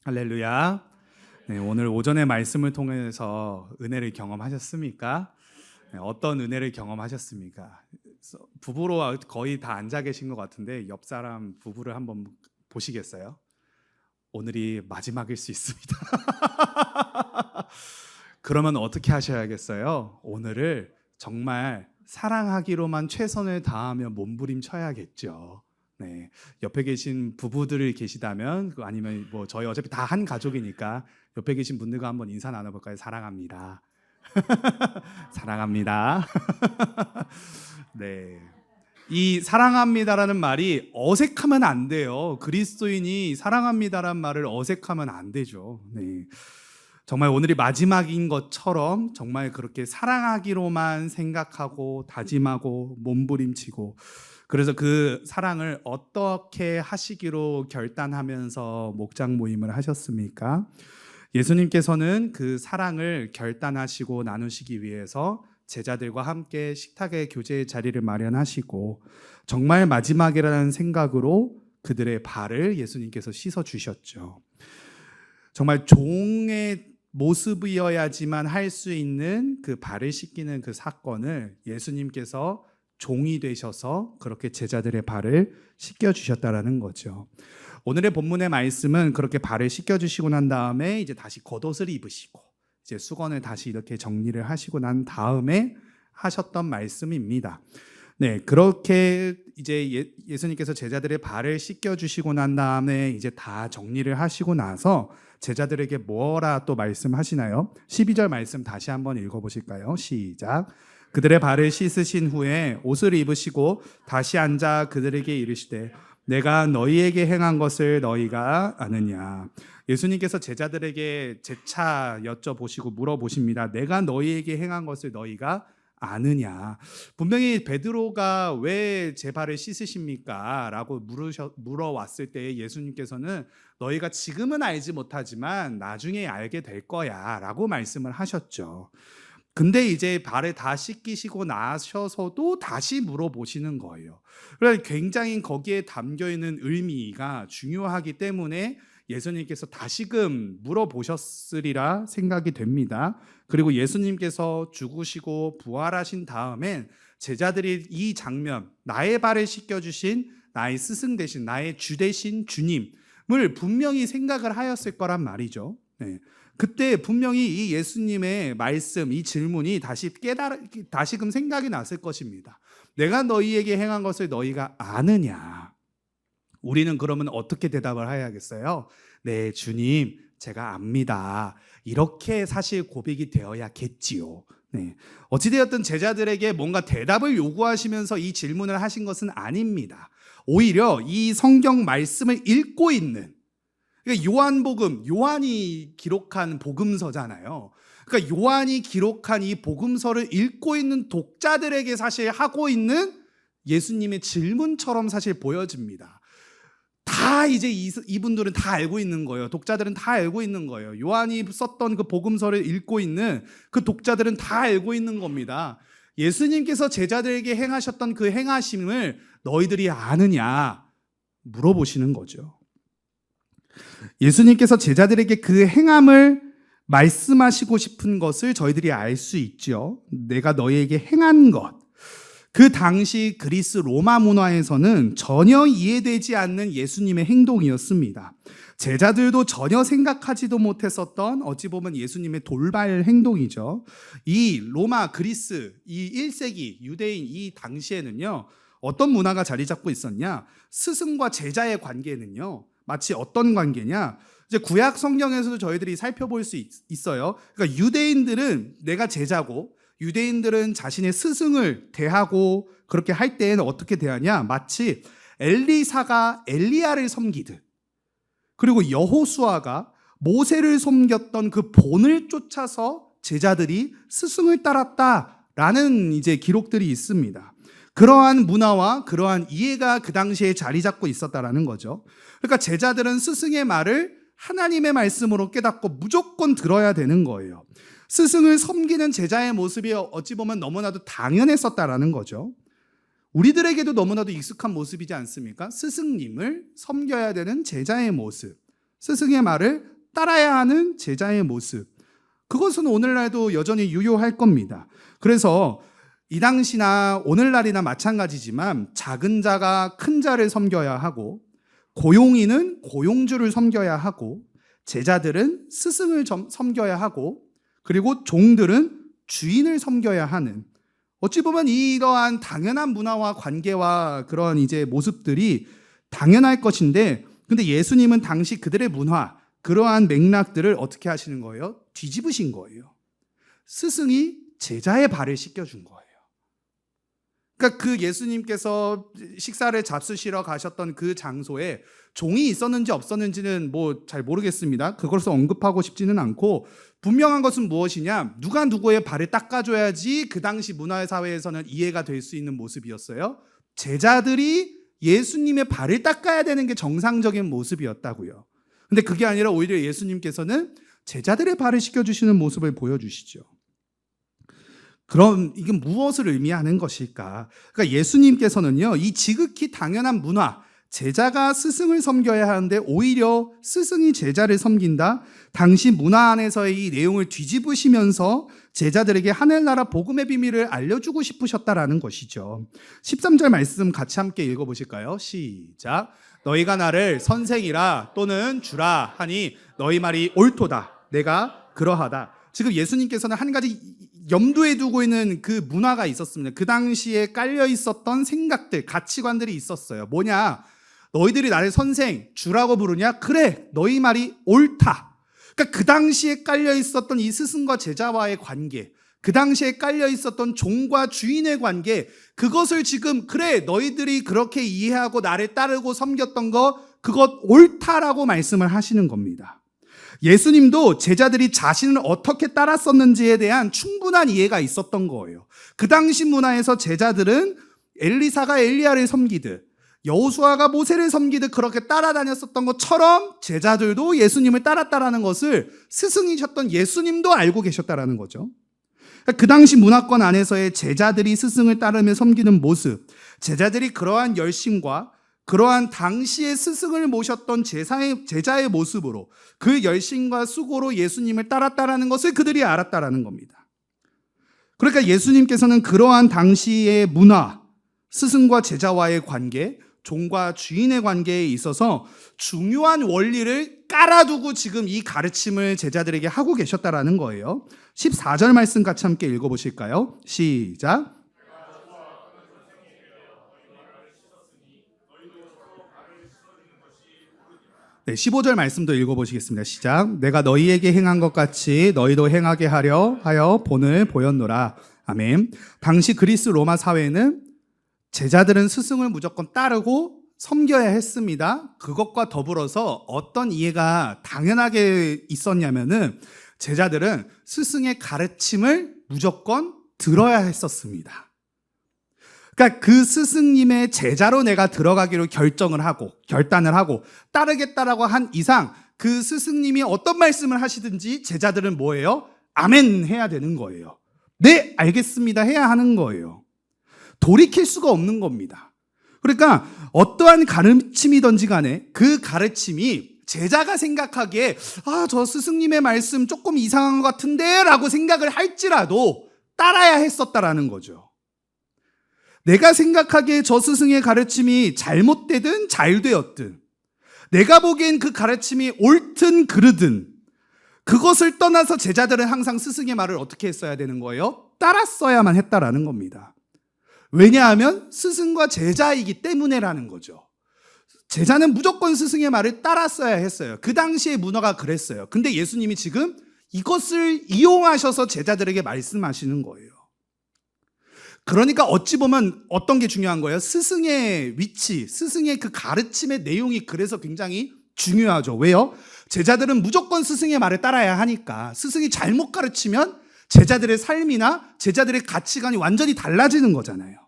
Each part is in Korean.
할렐루야. 네, 오늘 오전의 말씀을 통해서 은혜를 경험하셨습니까? 네, 어떤 은혜를 경험하셨습니까? 부부로 거의 다 앉아 계신 것 같은데 옆 사람 부부를 한번 보시겠어요? 오늘이 마지막일 수 있습니다. 그러면 어떻게 하셔야겠어요? 오늘을 정말 사랑하기로만 최선을 다하며 몸부림쳐야겠죠. 네, 옆에 계신 부부들이 계시다면 아니면 뭐 저희 어차피 다 한 가족이니까 옆에 계신 분들과 한번 인사 나눠볼까요? 사랑합니다. 사랑합니다. 네. 이 사랑합니다라는 말이 어색하면 안 돼요. 그리스도인이 사랑합니다라는 말을 어색하면 안 되죠. 네. 정말 오늘이 마지막인 것처럼 정말 그렇게 사랑하기로만 생각하고 다짐하고 몸부림치고, 그래서 그 사랑을 어떻게 하시기로 결단하면서 목장 모임을 하셨습니까? 예수님께서는 그 사랑을 결단하시고 나누시기 위해서 제자들과 함께 식탁의 교제의 자리를 마련하시고 정말 마지막이라는 생각으로 그들의 발을 예수님께서 씻어 주셨죠. 정말 종의 모습이어야지만 할 수 있는 그 발을 씻기는 그 사건을 예수님께서 종이 되셔서 그렇게 제자들의 발을 씻겨 주셨다라는 거죠. 오늘의 본문의 말씀은 그렇게 발을 씻겨 주시고 난 다음에 이제 다시 겉옷을 입으시고 이제 수건을 다시 이렇게 정리를 하시고 난 다음에 하셨던 말씀입니다. 네, 그렇게 이제 예수님께서 제자들의 발을 씻겨 주시고 난 다음에 이제 다 정리를 하시고 나서 제자들에게 뭐라 또 말씀하시나요? 12절 말씀 다시 한번 읽어보실까요? 시작. 그들의 발을 씻으신 후에 옷을 입으시고 다시 앉아 그들에게 이르시되 내가 너희에게 행한 것을 너희가 아느냐. 예수님께서 제자들에게 재차 여쭤보시고 물어보십니다. 내가 너희에게 행한 것을 너희가 아느냐. 분명히 베드로가 왜 제 발을 씻으십니까? 라고 물어왔을 때 예수님께서는 너희가 지금은 알지 못하지만 나중에 알게 될 거야 라고 말씀을 하셨죠. 근데 이제 발을 다 씻기시고 나셔서도 다시 물어보시는 거예요. 그래서 굉장히 거기에 담겨있는 의미가 중요하기 때문에 예수님께서 다시금 물어보셨으리라 생각이 됩니다. 그리고 예수님께서 죽으시고 부활하신 다음엔 제자들이 이 장면, 나의 발을 씻겨주신 나의 스승 되신 나의 주 되신 주님을 분명히 생각을 하였을 거란 말이죠. 네. 그때 분명히 이 예수님의 말씀, 이 질문이 다시금 생각이 났을 것입니다. 내가 너희에게 행한 것을 너희가 아느냐? 우리는 그러면 어떻게 대답을 해야겠어요? 네, 주님, 제가 압니다. 이렇게 사실 고백이 되어야겠지요. 네. 어찌되었든 제자들에게 뭔가 대답을 요구하시면서 이 질문을 하신 것은 아닙니다. 오히려 이 성경 말씀을 읽고 있는, 그러니까 요한복음, 요한이 기록한 복음서잖아요. 그러니까 요한이 기록한 이 복음서를 읽고 있는 독자들에게 사실 하고 있는 예수님의 질문처럼 사실 보여집니다. 다 이제 이분들은 다 알고 있는 거예요. 독자들은 다 알고 있는 거예요. 요한이 썼던 그 복음서를 읽고 있는 그 독자들은 다 알고 있는 겁니다. 예수님께서 제자들에게 행하셨던 그 행하심을 너희들이 아느냐 물어보시는 거죠. 예수님께서 제자들에게 그 행함을 말씀하시고 싶은 것을 저희들이 알 수 있죠. 내가 너희에게 행한 것. 그 당시 그리스 로마 문화에서는 전혀 이해되지 않는 예수님의 행동이었습니다. 제자들도 전혀 생각하지도 못했었던 어찌 보면 예수님의 돌발 행동이죠. 이 로마, 그리스, 이 1세기 유대인 이 당시에는요, 어떤 문화가 자리 잡고 있었냐? 스승과 제자의 관계는요, 마치 어떤 관계냐? 이제 구약 성경에서도 저희들이 살펴볼 수 있어요. 그러니까 유대인들은 내가 제자고 유대인들은 자신의 스승을 대하고 그렇게 할 때에는 어떻게 대하냐? 마치 엘리사가 엘리야를 섬기듯, 그리고 여호수아가 모세를 섬겼던 그 본을 쫓아서 제자들이 스승을 따랐다라는 이제 기록들이 있습니다. 그러한 문화와 그러한 이해가 그 당시에 자리 잡고 있었다라는 거죠. 그러니까 제자들은 스승의 말을 하나님의 말씀으로 깨닫고 무조건 들어야 되는 거예요. 스승을 섬기는 제자의 모습이 어찌 보면 너무나도 당연했었다라는 거죠. 우리들에게도 너무나도 익숙한 모습이지 않습니까? 스승님을 섬겨야 되는 제자의 모습. 스승의 말을 따라야 하는 제자의 모습. 그것은 오늘날도 여전히 유효할 겁니다. 그래서 이 당시나 오늘날이나 마찬가지지만 작은 자가 큰 자를 섬겨야 하고 고용인은 고용주를 섬겨야 하고 제자들은 스승을 섬겨야 하고 그리고 종들은 주인을 섬겨야 하는 어찌 보면 이러한 당연한 문화와 관계와 그런 이제 모습들이 당연할 것인데 근데 예수님은 당시 그들의 문화 그러한 맥락들을 어떻게 하시는 거예요? 뒤집으신 거예요. 스승이 제자의 발을 씻겨준 거예요. 그러니까 그 예수님께서 식사를 잡수시러 가셨던 그 장소에 종이 있었는지 없었는지는 뭐 잘 모르겠습니다. 그것을 언급하고 싶지는 않고 분명한 것은 무엇이냐? 누가 누구의 발을 닦아줘야지 그 당시 문화사회에서는 이해가 될 수 있는 모습이었어요. 제자들이 예수님의 발을 닦아야 되는 게 정상적인 모습이었다고요. 근데 그게 아니라 오히려 예수님께서는 제자들의 발을 씻겨주시는 모습을 보여주시죠. 그럼 이게 무엇을 의미하는 것일까? 그러니까 예수님께서는요, 이 지극히 당연한 문화, 제자가 스승을 섬겨야 하는데 오히려 스승이 제자를 섬긴다? 당시 문화 안에서의 이 내용을 뒤집으시면서 제자들에게 하늘나라 복음의 비밀을 알려주고 싶으셨다라는 것이죠. 13절 말씀 같이 함께 읽어보실까요? 시작. 너희가 나를 선생이라 또는 주라 하니 너희 말이 옳도다. 내가 그러하다. 지금 예수님께서는 한 가지 염두에 두고 있는 그 문화가 있었습니다. 그 당시에 깔려 있었던 생각들, 가치관들이 있었어요. 뭐냐? 너희들이 나를 선생, 주라고 부르냐? 그래, 너희 말이 옳다. 그러니까 그 당시에 깔려 있었던 이 스승과 제자와의 관계, 그 당시에 깔려 있었던 종과 주인의 관계, 그것을 지금 그래, 너희들이 그렇게 이해하고 나를 따르고 섬겼던 거, 그것 옳다라고 말씀을 하시는 겁니다. 예수님도 제자들이 자신을 어떻게 따랐었는지에 대한 충분한 이해가 있었던 거예요. 그 당시 문화에서 제자들은 엘리사가 엘리야를 섬기듯 여호수아가 모세를 섬기듯 그렇게 따라다녔었던 것처럼 제자들도 예수님을 따랐다라는 것을 스승이셨던 예수님도 알고 계셨다라는 거죠. 그 당시 문화권 안에서의 제자들이 스승을 따르며 섬기는 모습, 제자들이 그러한 열심과 그러한 당시의 스승을 모셨던 제자의 모습으로 그 열심과 수고로 예수님을 따랐다라는 것을 그들이 알았다라는 겁니다. 그러니까 예수님께서는 그러한 당시의 문화, 스승과 제자와의 관계, 종과 주인의 관계에 있어서 중요한 원리를 깔아두고 지금 이 가르침을 제자들에게 하고 계셨다라는 거예요. 14절 말씀 같이 함께 읽어보실까요? 시작. 네, 15절 말씀도 읽어보시겠습니다. 시작. 내가 너희에게 행한 것 같이 너희도 행하게 하려 하여 본을 보였노라. 아멘. 당시 그리스 로마 사회는 제자들은 스승을 무조건 따르고 섬겨야 했습니다. 그것과 더불어서 어떤 이해가 당연하게 있었냐면은 제자들은 스승의 가르침을 무조건 들어야 했었습니다. 그러니까 그 스승님의 제자로 내가 들어가기로 결단을 하고 따르겠다라고 한 이상 그 스승님이 어떤 말씀을 하시든지 제자들은 뭐예요? 아멘 해야 되는 거예요. 네, 알겠습니다 해야 하는 거예요. 돌이킬 수가 없는 겁니다. 그러니까 어떠한 가르침이든지 간에 그 가르침이 제자가 생각하기에 저 스승님의 말씀 조금 이상한 것 같은데 라고 생각을 할지라도 따라야 했었다라는 거죠. 내가 생각하기에 저 스승의 가르침이 잘못되든 잘 되었든 내가 보기엔 그 가르침이 옳든 그르든 그것을 떠나서 제자들은 항상 스승의 말을 어떻게 했어야 되는 거예요? 따랐어야만 했다라는 겁니다. 왜냐하면 스승과 제자이기 때문에라는 거죠. 제자는 무조건 스승의 말을 따랐어야 했어요. 그 당시의 문화가 그랬어요. 근데 예수님이 지금 이것을 이용하셔서 제자들에게 말씀하시는 거예요. 그러니까 어찌 보면 어떤 게 중요한 거예요? 스승의 위치, 스승의 그 가르침의 내용이 그래서 굉장히 중요하죠. 왜요? 제자들은 무조건 스승의 말을 따라야 하니까 스승이 잘못 가르치면 제자들의 삶이나 제자들의 가치관이 완전히 달라지는 거잖아요.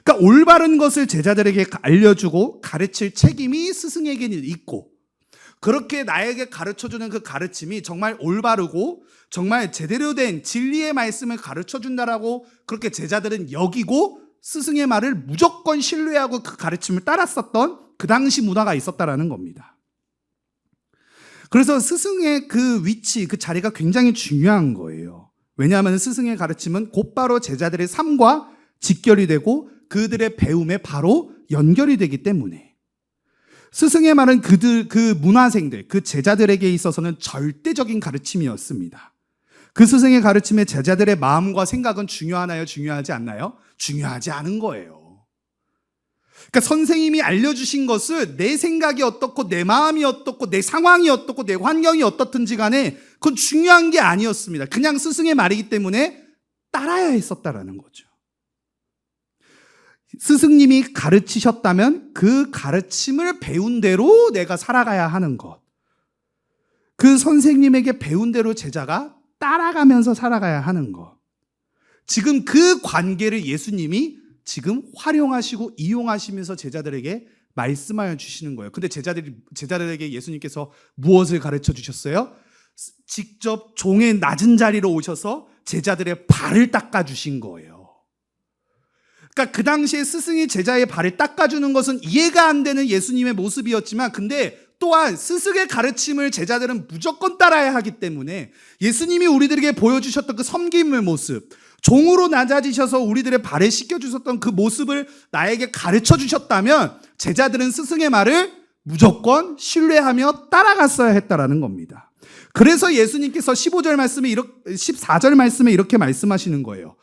그러니까 올바른 것을 제자들에게 알려주고 가르칠 책임이 스승에게는 있고 그렇게 나에게 가르쳐주는 그 가르침이 정말 올바르고 정말 제대로 된 진리의 말씀을 가르쳐준다라고 그렇게 제자들은 여기고 스승의 말을 무조건 신뢰하고 그 가르침을 따랐었던 그 당시 문화가 있었다라는 겁니다. 그래서 스승의 그 위치, 그 자리가 굉장히 중요한 거예요. 왜냐하면 스승의 가르침은 곧바로 제자들의 삶과 직결이 되고 그들의 배움에 바로 연결이 되기 때문에 스승의 말은 그 문화생들, 그 제자들에게 있어서는 절대적인 가르침이었습니다. 그 스승의 가르침에 제자들의 마음과 생각은 중요하나요? 중요하지 않나요? 중요하지 않은 거예요. 그러니까 선생님이 알려주신 것을 내 생각이 어떻고 내 마음이 어떻고 내 상황이 어떻고 내 환경이 어떻든지 간에 그건 중요한 게 아니었습니다. 그냥 스승의 말이기 때문에 따라야 했었다라는 거죠. 스승님이 가르치셨다면 그 가르침을 배운 대로 내가 살아가야 하는 것. 그 선생님에게 배운 대로 제자가 따라가면서 살아가야 하는 것. 지금 그 관계를 예수님이 지금 활용하시고 이용하시면서 제자들에게 말씀하여 주시는 거예요. 근데 제자들에게 예수님께서 무엇을 가르쳐 주셨어요? 직접 종의 낮은 자리로 오셔서 제자들의 발을 닦아 주신 거예요. 그러니까 그 당시에 스승이 제자의 발을 닦아주는 것은 이해가 안 되는 예수님의 모습이었지만, 근데 또한 스승의 가르침을 제자들은 무조건 따라야 하기 때문에 예수님이 우리들에게 보여주셨던 그 섬김의 모습, 종으로 낮아지셔서 우리들의 발을 씻겨주셨던 그 모습을 나에게 가르쳐 주셨다면 제자들은 스승의 말을 무조건 신뢰하며 따라갔어야 했다라는 겁니다. 그래서 예수님께서 14절 말씀에 이렇게 말씀하시는 거예요.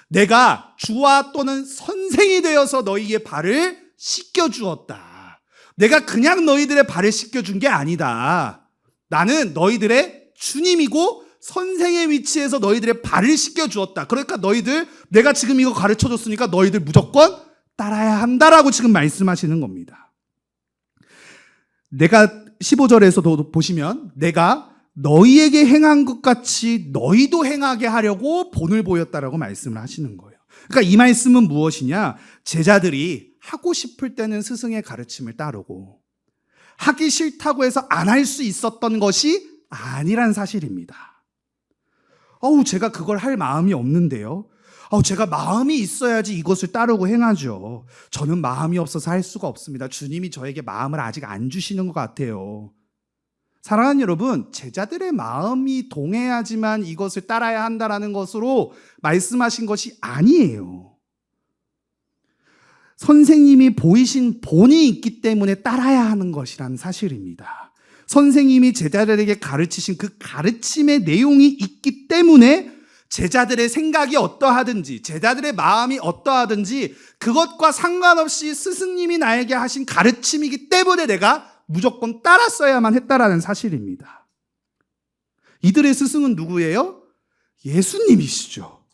내가 주와 또는 선생이 되어서 너희의 발을 씻겨주었다. 내가 그냥 너희들의 발을 씻겨준 게 아니다. 나는 너희들의 주님이고 선생의 위치에서 너희들의 발을 씻겨주었다. 그러니까 내가 지금 이거 가르쳐줬으니까 너희들 무조건 따라야 한다라고 지금 말씀하시는 겁니다. 내가 15절에서도 보시면 내가 너희에게 행한 것 같이 너희도 행하게 하려고 본을 보였다라고 말씀을 하시는 거예요. 그러니까 이 말씀은 무엇이냐? 제자들이 하고 싶을 때는 스승의 가르침을 따르고 하기 싫다고 해서 안 할 수 있었던 것이 아니란 사실입니다. 제가 그걸 할 마음이 없는데요. 제가 마음이 있어야지 이것을 따르고 행하죠. 저는 마음이 없어서 할 수가 없습니다. 주님이 저에게 마음을 아직 안 주시는 것 같아요. 사랑하는 여러분, 제자들의 마음이 동해야지만 이것을 따라야 한다는 것으로 말씀하신 것이 아니에요. 선생님이 보이신 본이 있기 때문에 따라야 하는 것이라는 사실입니다. 선생님이 제자들에게 가르치신 그 가르침의 내용이 있기 때문에 제자들의 생각이 어떠하든지 제자들의 마음이 어떠하든지 그것과 상관없이 스승님이 나에게 하신 가르침이기 때문에 내가 무조건 따랐어야만 했다라는 사실입니다. 이들의 스승은 누구예요? 예수님이시죠.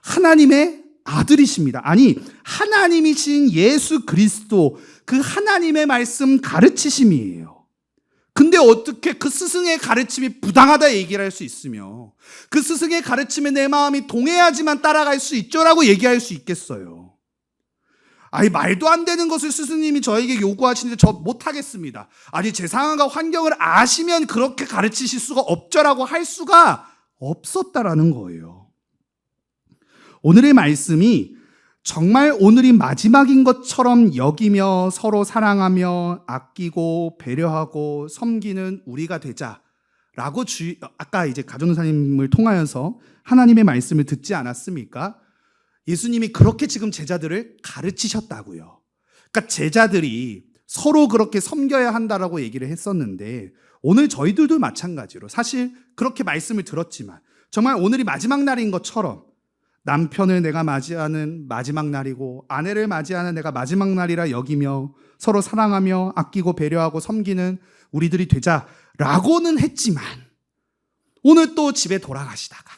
하나님의 아들이십니다. 아니, 하나님이신 예수 그리스도, 그 하나님의 말씀 가르치심이에요. 근데 어떻게 그 스승의 가르침이 부당하다 얘기를 할 수 있으며 그 스승의 가르침에 내 마음이 동해야지만 따라갈 수 있죠라고 얘기할 수 있겠어요? 말도 안 되는 것을 스승님이 저에게 요구하시는데 저 못하겠습니다. 제 상황과 환경을 아시면 그렇게 가르치실 수가 없죠라고 할 수가 없었다라는 거예요. 오늘의 말씀이 정말 오늘이 마지막인 것처럼 여기며 서로 사랑하며 아끼고 배려하고 섬기는 우리가 되자라고 아까 이제 가정사님을 통하여서 하나님의 말씀을 듣지 않았습니까? 예수님이 그렇게 지금 제자들을 가르치셨다고요. 그러니까 제자들이 서로 그렇게 섬겨야 한다라고 얘기를 했었는데 오늘 저희들도 마찬가지로 사실 그렇게 말씀을 들었지만 정말 오늘이 마지막 날인 것처럼 남편을 내가 맞이하는 마지막 날이고 아내를 맞이하는 내가 마지막 날이라 여기며 서로 사랑하며 아끼고 배려하고 섬기는 우리들이 되자라고는 했지만 오늘 또 집에 돌아가시다가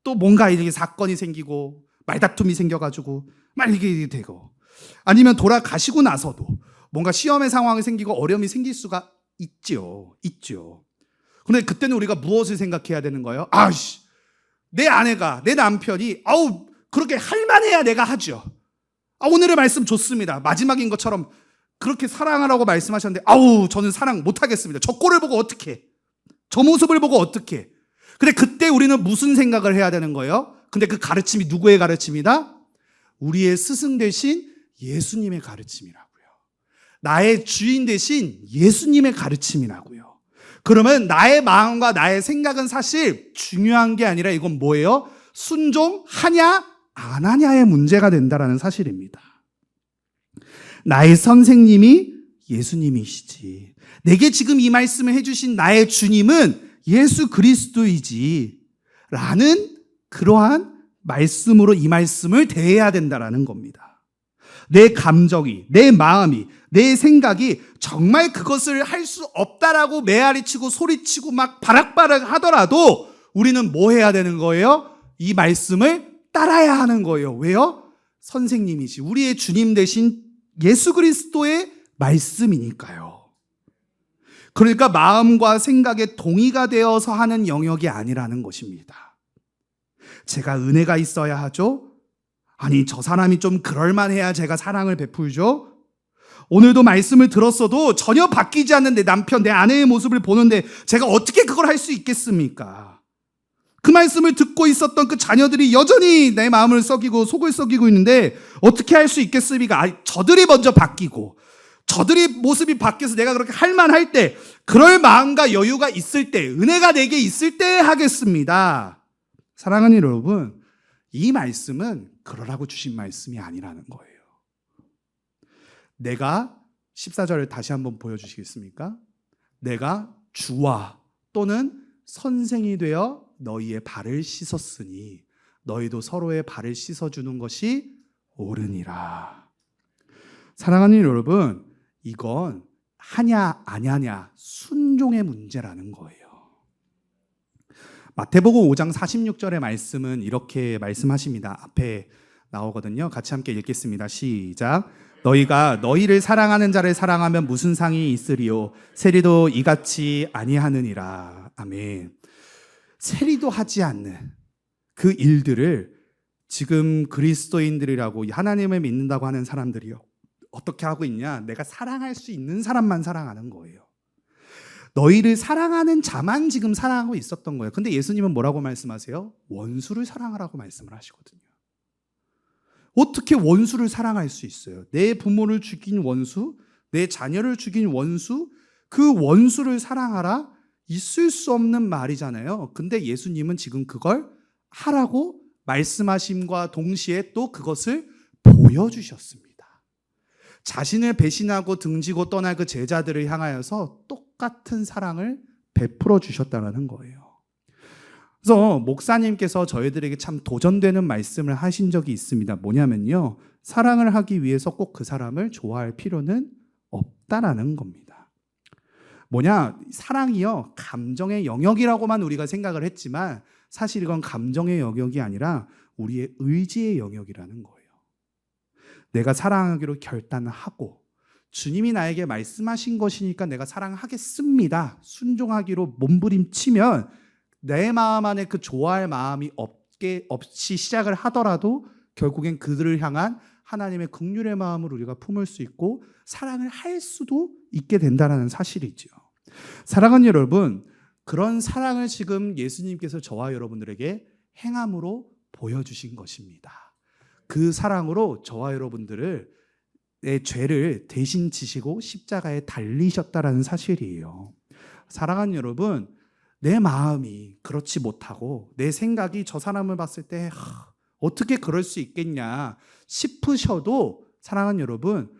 또 뭔가 이렇게 사건이 생기고 말다툼이 생겨가지고 막 이게 되고 아니면 돌아가시고 나서도 뭔가 시험의 상황이 생기고 어려움이 생길 수가 있죠. 그런데 그때는 우리가 무엇을 생각해야 되는 거예요? 내 아내가, 내 남편이 그렇게 할만해야 내가 하죠. 오늘의 말씀 좋습니다. 마지막인 것처럼 그렇게 사랑하라고 말씀하셨는데 저는 사랑 못하겠습니다. 저 꼴을 보고 어떻게, 저 모습을 보고 어떻게. 근데 그때 우리는 무슨 생각을 해야 되는 거예요? 근데 그 가르침이 누구의 가르침이다? 우리의 스승 되신 예수님의 가르침이라고요. 나의 주인 되신 예수님의 가르침이라고요. 그러면 나의 마음과 나의 생각은 사실 중요한 게 아니라 이건 뭐예요? 순종하냐 안 하냐의 문제가 된다는 사실입니다. 나의 선생님이 예수님이시지. 내게 지금 이 말씀을 해주신 나의 주님은 예수 그리스도이지. 라는 그러한 말씀으로 이 말씀을 대해야 된다는 겁니다. 내 감정이, 내 마음이, 내 생각이 정말 그것을 할 수 없다라고 메아리치고 소리치고 막 바락바락 하더라도 우리는 뭐 해야 되는 거예요? 이 말씀을 따라야 하는 거예요. 왜요? 선생님이시, 우리의 주님 되신 예수 그리스도의 말씀이니까요. 그러니까 마음과 생각에 동의가 되어서 하는 영역이 아니라는 것입니다. 제가 은혜가 있어야 하죠? 아니, 저 사람이 좀 그럴만해야 제가 사랑을 베풀죠? 오늘도 말씀을 들었어도 전혀 바뀌지 않는 내 남편, 내 아내의 모습을 보는데 제가 어떻게 그걸 할 수 있겠습니까? 그 말씀을 듣고 있었던 그 자녀들이 여전히 내 마음을 썩이고 속을 썩이고 있는데 어떻게 할 수 있겠습니까? 저들이 먼저 바뀌고 저들이 모습이 바뀌어서 내가 그렇게 할 만할 때, 그럴 마음과 여유가 있을 때, 은혜가 내게 있을 때 하겠습니다. 사랑하는 여러분, 이 말씀은 그러라고 주신 말씀이 아니라는 거예요. 내가 14절을 다시 한번 보여주시겠습니까? 내가 주와 또는 선생이 되어 너희의 발을 씻었으니 너희도 서로의 발을 씻어주는 것이 옳으니라. 사랑하는 여러분, 이건 하냐 안 하냐 순종의 문제라는 거예요. 마태복음 5장 46절의 말씀은 이렇게 말씀하십니다. 앞에 나오거든요. 같이 함께 읽겠습니다. 시작. 너희가 너희를 사랑하는 자를 사랑하면 무슨 상이 있으리요? 세리도 이같이 아니하느니라. 아멘. 세리도 하지 않는 그 일들을 지금 그리스도인들이라고 하나님을 믿는다고 하는 사람들이요, 어떻게 하고 있냐? 내가 사랑할 수 있는 사람만 사랑하는 거예요. 너희를 사랑하는 자만 지금 사랑하고 있었던 거예요. 근데 예수님은 뭐라고 말씀하세요? 원수를 사랑하라고 말씀을 하시거든요. 어떻게 원수를 사랑할 수 있어요? 내 부모를 죽인 원수, 내 자녀를 죽인 원수, 그 원수를 사랑하라? 있을 수 없는 말이잖아요. 근데 예수님은 지금 그걸 하라고 말씀하심과 동시에 또 그것을 보여주셨습니다. 자신을 배신하고 등지고 떠날 그 제자들을 향하여서 똑같은 사랑을 베풀어 주셨다는 거예요. 그래서 목사님께서 저희들에게 참 도전되는 말씀을 하신 적이 있습니다. 뭐냐면요, 사랑을 하기 위해서 꼭 그 사람을 좋아할 필요는 없다라는 겁니다. 뭐냐, 사랑이요, 감정의 영역이라고만 우리가 생각을 했지만 사실 이건 감정의 영역이 아니라 우리의 의지의 영역이라는 거예요. 내가 사랑하기로 결단하고 주님이 나에게 말씀하신 것이니까 내가 사랑하겠습니다, 순종하기로 몸부림치면 내 마음 안에 그 좋아할 마음이 없이 시작을 하더라도 결국엔 그들을 향한 하나님의 긍휼의 마음을 우리가 품을 수 있고 사랑을 할 수도 있게 된다는 사실이죠. 사랑하는 여러분, 그런 사랑을 지금 예수님께서 저와 여러분들에게 행함으로 보여주신 것입니다. 그 사랑으로 저와 여러분들의 죄를 대신 지시고 십자가에 달리셨다는 사실이에요. 사랑하는 여러분, 내 마음이 그렇지 못하고 내 생각이 저 사람을 봤을 때 어떻게 그럴 수 있겠냐 싶으셔도, 사랑하는 여러분,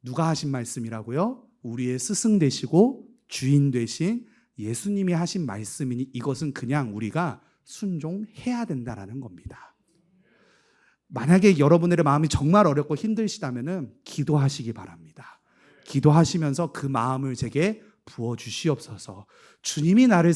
누가 하신 말씀이라고요? 우리의 스승 되시고 주인 되신 예수님이 하신 말씀이니 이것은 그냥 우리가 순종해야 된다는 겁니다. 만약에 여러분들의 마음이 정말 어렵고 힘드시다면 기도하시기 바랍니다. 기도하시면서 그 마음을 제게 부어주시옵소서. 주님이 나를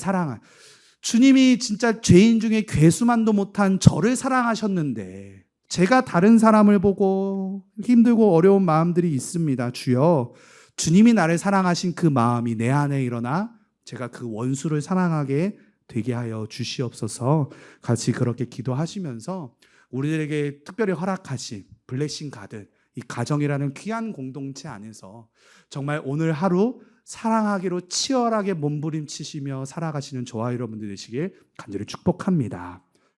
주님이 진짜 죄인 중에 괴수만도 못한 저를 사랑하셨는데 제가 다른 사람을 보고 힘들고 어려운 마음들이 있습니다. 주여, 주님이 나를 사랑하신 그 마음이 내 안에 일어나 제가 그 원수를 사랑하게 되게 하여 주시옵소서. 같이 그렇게 기도하시면서 우리들에게 특별히 허락하신 블레싱 가든 이 가정이라는 귀한 공동체 안에서 정말 오늘 하루 사랑하기로 치열하게 몸부림치시며 살아가시는 저와 여러분들 되시길 간절히 축복합니다.